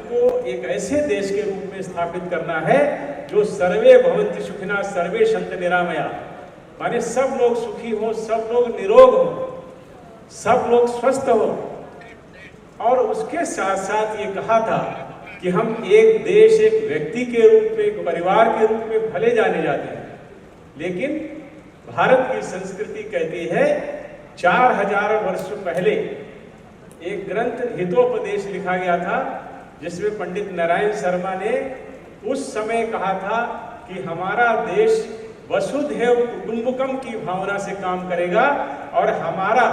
को एक ऐसे देश के रूप में स्थापित करना है जो सर्वे भवन्ति सुखिनः सर्वे सन्तु निरामया, माने सब लोग सुखी हो, सब लोग निरोग हो, सब लोग स्वस्थ हो। और उसके साथ साथ ये कहा था कि हम एक देश, एक व्यक्ति के रूप में, एक परिवार के रूप में भले जाने जाते हैं, लेकिन भारत की संस्कृति कहती है 4000 वर्ष पहले एक ग्रंथ हितोपदेश लिखा गया था, जिसमें पंडित नारायण शर्मा ने उस समय कहा था कि हमारा देश वसुधैव कुटुंबकम की भावना से काम करेगा और हमारा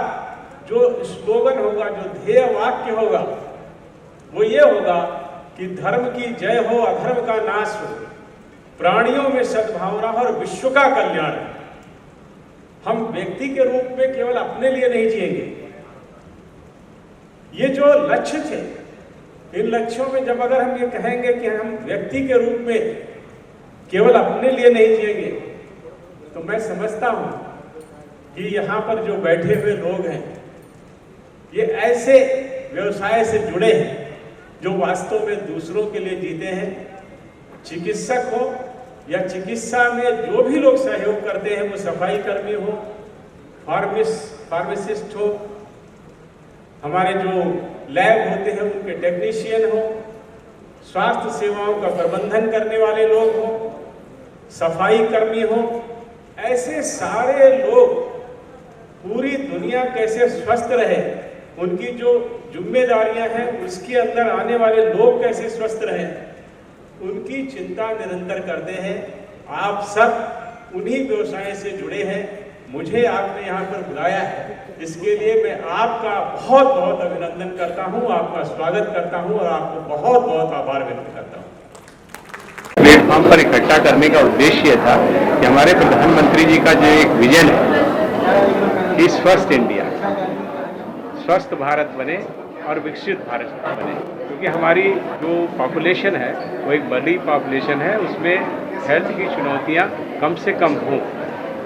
जो स्लोगन होगा, जो ध्येय वाक्य होगा, वो ये होगा कि धर्म की जय हो, अधर्म का नाश हो, प्राणियों में सद्भावना हो और विश्व का कल्याण। हम व्यक्ति के रूप में केवल अपने लिए नहीं जिएंगे। ये जो लक्ष्य थे, इन लक्ष्यों में जब अगर हम ये कहेंगे कि हम व्यक्ति के रूप में केवल अपने लिए नहीं जिएंगे, तो मैं समझता हूं कि यहाँ पर जो बैठे हुए लोग हैं, ये ऐसे व्यवसाय से जुड़े हैं जो वास्तव में दूसरों के लिए जीते हैं। चिकित्सक हो या चिकित्सा में जो भी लोग सहयोग करते हैं, वो सफाई कर्मी हो, फार्मासिस्ट हो, हमारे जो लैब होते हैं उनके टेक्नीशियन हो, स्वास्थ्य सेवाओं का प्रबंधन करने वाले लोग हो, सफाई कर्मी हो, ऐसे सारे लोग पूरी दुनिया कैसे स्वस्थ रहे, उनकी जो जिम्मेदारियां हैं उसके अंदर आने वाले लोग कैसे स्वस्थ रहे, उनकी चिंता निरंतर करते हैं। आप सब उन्हीं व्यवसाय से जुड़े हैं। मुझे आपने यहाँ पर बुलाया है, इसके लिए मैं आपका बहुत बहुत अभिनंदन करता हूँ, आपका स्वागत करता हूँ और आपको बहुत बहुत आभार व्यक्त करता हूँ। प्लेटफॉर्म पर इकट्ठा करने का उद्देश्य यह था कि हमारे प्रधानमंत्री जी का जो एक विजन है, इस फर्स्ट इंडिया, स्वस्थ भारत बने और विकसित भारत बने, क्योंकि हमारी जो पॉपुलेशन है वो एक बड़ी पॉपुलेशन है, उसमें हेल्थ की चुनौतियां कम से कम हों,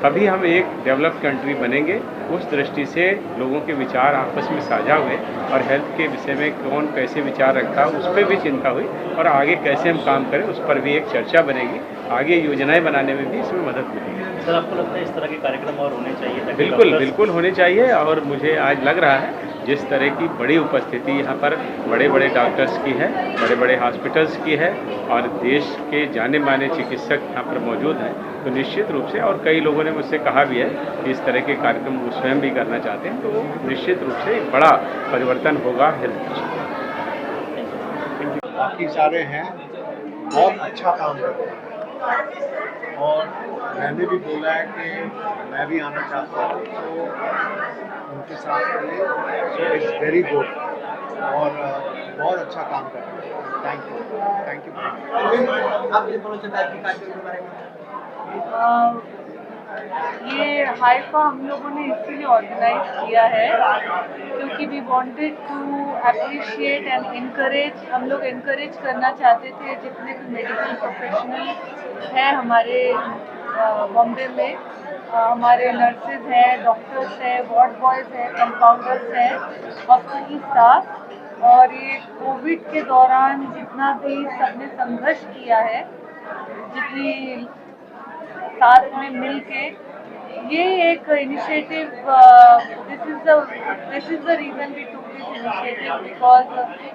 तभी हम एक डेवलप्ड कंट्री बनेंगे। उस दृष्टि से लोगों के विचार आपस में साझा हुए और हेल्थ के विषय में कौन कैसे विचार रखता है उस पर भी चिंता हुई और आगे कैसे हम काम करें उस पर भी एक चर्चा बनेगी। आगे योजनाएं बनाने में भी इसमें मदद मिलेगी। सर, आपको लगता है इस तरह के कार्यक्रम और होने चाहिए? बिल्कुल होने चाहिए। और मुझे आज लग रहा है जिस तरह की बड़ी उपस्थिति यहाँ पर बड़े बड़े डॉक्टर्स की है, बड़े बड़े हॉस्पिटल्स की है और देश के जाने माने चिकित्सक यहाँ पर मौजूद हैं, तो निश्चित रूप से, और कई लोगों ने मुझसे कहा भी है कि इस तरह के कार्यक्रम वो स्वयं भी करना चाहते हैं, तो निश्चित रूप से एक बड़ा परिवर्तन होगा हेल्थ। बाकी सारे हैं बहुत अच्छा काम कर रहे हैं और मैंने भी बोला है कि मैं भी आना चाहता हूँ, तो उनके साथ इट्स वेरी गुड और बहुत अच्छा काम कर रहे हैं। Thank you. ये हाइफा हम लोगों ने इसलिए ऑर्गेनाइज किया है क्योंकि we wanted to appreciate and encourage, हम लोग इनकरेज करना चाहते थे जितने भी मेडिकल प्रोफेशनल हैं हमारे बॉम्बे में, हमारे नर्सेज हैं, डॉक्टर्स हैं, वार्ड बॉयज़ हैं, कंपाउंडर्स हैं, हॉस्पिटल स्टाफ, और ये कोविड के दौरान जितना भी सबने संघर्ष किया है, जितनी साथ में मिल के, ये एक initiative, this is the reason we took this initiative because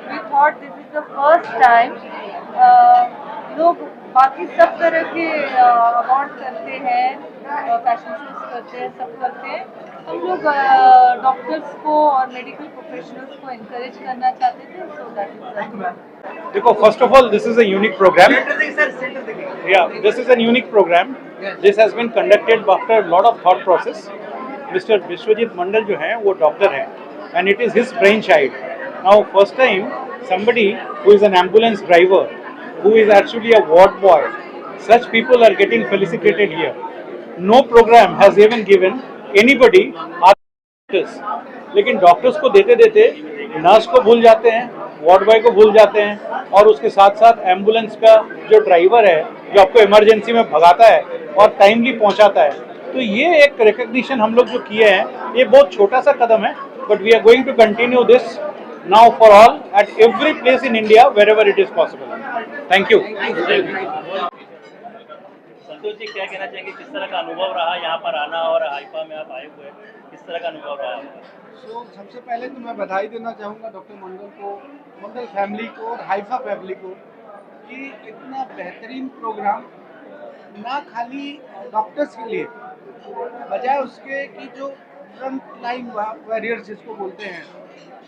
we thought this is the first time. लोग बाकी सब तरह के अवार्ड करते हैं, फैशन शोज करते हैं, सब करते हैं, हम लोग डॉक्टर्स को और मेडिकल प्रोफेशनल्स को इनकरेज करना चाहते थे, सो दैट। देखो, first of all this is a unique programme. Yeah, this is a unique program. This has been conducted after a lot of thought process. Mr. Vishwajit Mandal जो है वो doctor है and it is his brainchild. Now first time somebody who is an ambulance driver, who is actually a ward boy, such people are getting felicitated here. No program has even given anybody doctors. लेकिन doctors को देते देते nurse को भूल जाते हैं, ward boy को भूल जाते हैं और उसके साथ साथ एम्बुलेंस का जो ड्राइवर है जो आपको इमरजेंसी में भगाता है और टाइमली पहुंचाता है। तो ये एक रिकग्निशन हम लोग जो किए हैं, ये बहुत छोटा सा कदम है, but we are going to continue this now for all at every place in India wherever it is possible. Thank you. Santosh ji, क्या कहना चाहेंगे, किस तरह का अनुभव रहा यहाँ पर आना और हाइफा में आप आए हुए, किस तरह का अनुभव रहा आपका? सबसे पहले तो मैं बधाई देना चाहूँगा डॉक्टर मंडल को, मंडल फैमिली को और हाइफा फैमिली को कि इतना बेहतरीन प्रोग्राम ना खाली डॉक्टर्स के लिए, बजाय उसके कि जो फ्रंट लाइन वॉरियर्स जिसको बोलते हैं,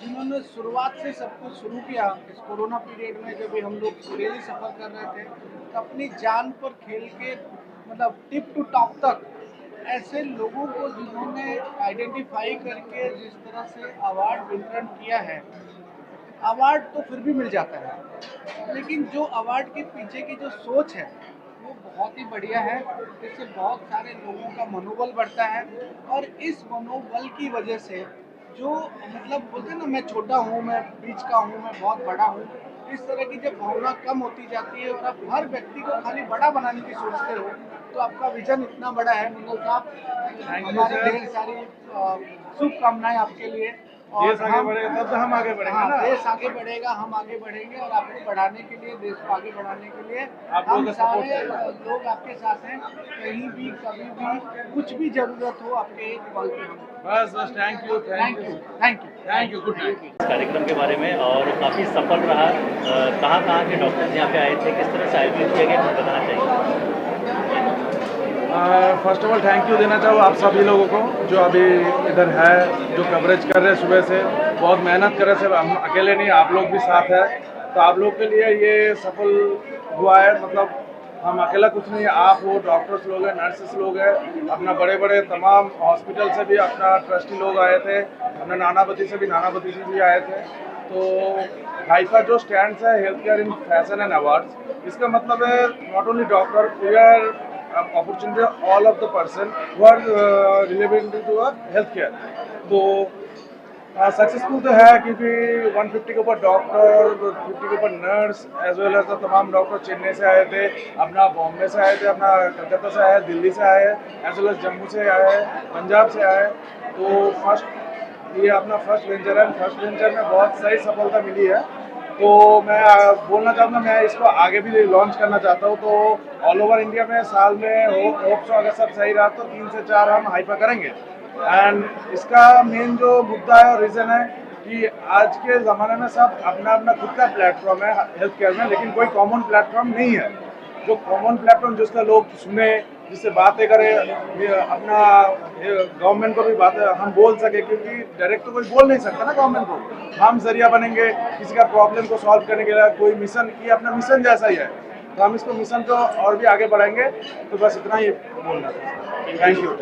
जिन्होंने शुरुआत से सब कुछ शुरू किया इस कोरोना पीरियड में, जब भी हम लोग डेली सफ़र कर रहे थे, तो अपनी जान पर खेल के मतलब टिप टू टॉप तक ऐसे लोगों को जिन्होंने आइडेंटिफाई करके जिस तरह से अवार्ड वितरण किया है, अवार्ड तो फिर भी मिल जाता है, लेकिन जो अवार्ड के पीछे की जो सोच है वो बहुत ही बढ़िया है। इससे बहुत सारे लोगों का मनोबल बढ़ता है और इस मनोबल की वजह से जो मतलब बोलते हैं ना, मैं छोटा हूँ, मैं बीच का हूँ, मैं बहुत बड़ा हूँ, इस तरह की जब भावना कम होती जाती है और आप हर व्यक्ति को खाली बड़ा बनाने की सोचते हो, तो आपका विजन इतना बड़ा है मंडल साहब, हमारी ढेर सारी शुभकामनाएं आपके लिए। और देश आगे बढ़ेगा तब तो हम आगे बढ़ेंगे ना, देश आगे बढ़ेगा, हम आगे बढ़ेंगे और आपको बढ़ाने के लिए, देश को आगे बढ़ाने के लिए हम सारे लोग आपके साथ हैं। कहीं भी कभी भी कुछ भी जरूरत हो, आपके एक कॉल पे हम बस थैंक यू गुड नाइट। इस कार्यक्रम के बारे में, और काफ़ी सफल रहा, कहाँ के डॉक्टर्स यहाँ पे आए थे, किस तरह से आयोजित किया गया, कुछ बताना चाहिए? First of all thank you देना चाहूँ आप सभी लोगों को जो अभी इधर है, जो कवरेज कर रहे हैं सुबह से, बहुत मेहनत कर रहे हैं, हम अकेले नहीं, आप लोग भी साथ हैं, तो आप लोग के लिए ये सफल हुआ है। मतलब हम अकेला कुछ नहीं है, आप वो डॉक्टर्स लोग हैं, नर्सेस लोग हैं, अपना बड़े बड़े तमाम हॉस्पिटल से भी अपना ट्रस्टी लोग आए थे, अपना नानावती से भी आए थे। तो हाइफा जो स्टैंड्स है health care in fashion and awards, इसका मतलब है not only doctor, we are opportunity all of the person who are relevant to health care। तो सक्सेसफुल तो है क्योंकि 150 के ऊपर डॉक्टर, 50 के ऊपर नर्स, एज वेल एज तमाम डॉक्टर चेन्नई से आए थे, अपना बॉम्बे से आए थे, अपना कलकत्ता से आए, दिल्ली से आए, एज वेल एज जम्मू से आए, पंजाब से आए। तो ये अपना फर्स्ट वेंचर है, फर्स्ट वेंचर में बहुत सही सफलता मिली है। तो मैं बोलना चाहूँगा, मैं इसको आगे भी लॉन्च करना चाहता हूँ। तो ऑल ओवर इंडिया में साल में होप सो अगर सब सही रहा तो 3 से 4 हम हाइफा करेंगे। एंड इसका मेन जो मुद्दा है और रीज़न है कि आज के ज़माने में सब अपना अपना खुद का प्लेटफॉर्म है हेल्थ केयर में, लेकिन कोई कॉमन प्लेटफॉर्म नहीं है। जो कॉमन प्लेटफॉर्म जिसका लोग सुने, जिससे बातें करें, अपना गवर्नमेंट को भी बातें हम बोल सके, क्योंकि डायरेक्ट तो कोई बोल नहीं सकता ना गवर्नमेंट को। हम जरिया बनेंगे किसी का प्रॉब्लम को सॉल्व करने के लिए, कोई मिशन, ये अपना मिशन जैसा ही है, तो हम इसको मिशन को और भी आगे बढ़ाएंगे। तो बस इतना ही बोलना था। Thank you.